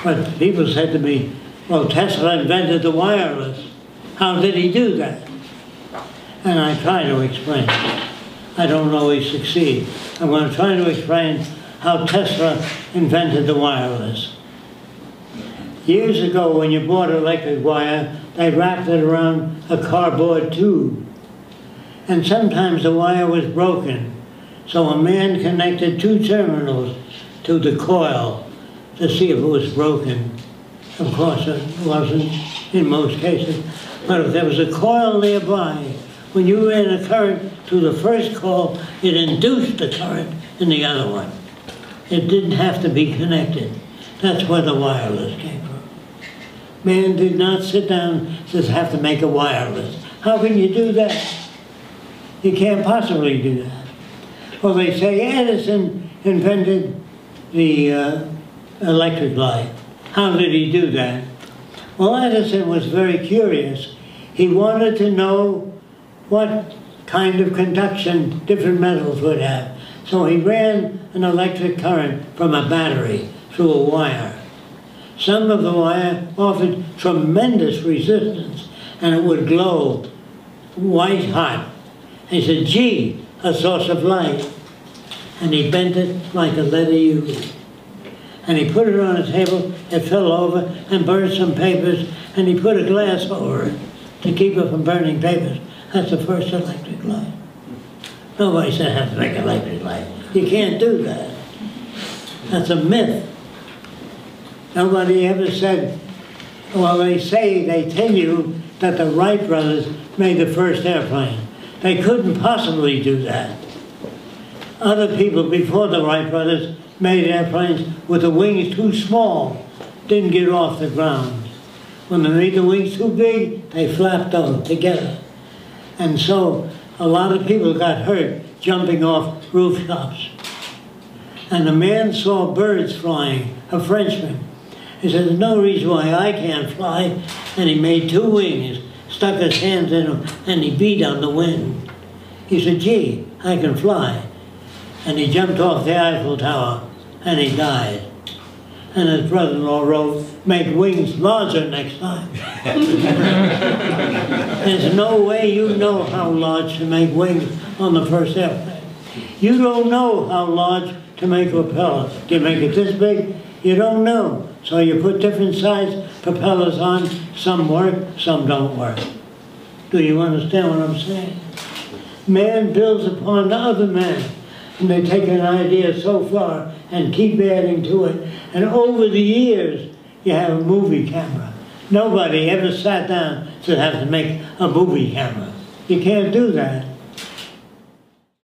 But people said to me, well, Tesla invented the wireless. How did he do that? And I try to explain. I don't always succeed. I'm going to try to explain how Tesla invented the wireless. Years ago, when you bought electric wire, they wrapped it around a cardboard tube. And sometimes the wire was broken. So a man connected 2 terminals to the coil to see if it was broken. Of course, it wasn't in most cases. But if there was a coil nearby, when you ran a current to the first coil, it induced the current in the other one. It didn't have to be connected. That's where the wireless came from. Man did not sit down and says, have to make a wireless. How can you do that? You can't possibly do that. Well, they say Edison invented the electric light. How did he do that? Well, Edison was very curious. He wanted to know what kind of conduction different metals would have. So he ran an electric current from a battery through a wire. Some of the wire offered tremendous resistance, and it would glow white hot. He said, gee, a source of light. And he bent it like a letter U. And he put it on a table, it fell over and burned some papers, and he put a glass over it to keep it from burning papers. That's the first electric light. Nobody said have to make an electric light. You can't do that. That's a myth. Nobody ever said, well, they tell you that the Wright brothers made the first airplane. They couldn't possibly do that. Other people before the Wright brothers made airplanes with the wings too small, didn't get off the ground. When they made the wings too big, they flapped them together. And so a lot of people got hurt jumping off rooftops. And a man saw birds flying, a Frenchman. He said, there's no reason why I can't fly. And he made 2 wings, stuck his hands in them, and he beat on the wind. He said, gee, I can fly. And he jumped off the Eiffel Tower, and he died. And his brother-in-law wrote, make wings larger next time. There's no way you know how large to make wings on the first airplane. You don't know how large to make a propeller. Do you make it this big? You don't know. So you put different size propellers on. Some work, some don't work. Do you understand what I'm saying? Man builds upon other men. And they take an idea so far and keep adding to it. And over the years, you have a movie camera. Nobody ever sat down and said, have to make a movie camera. You can't do that.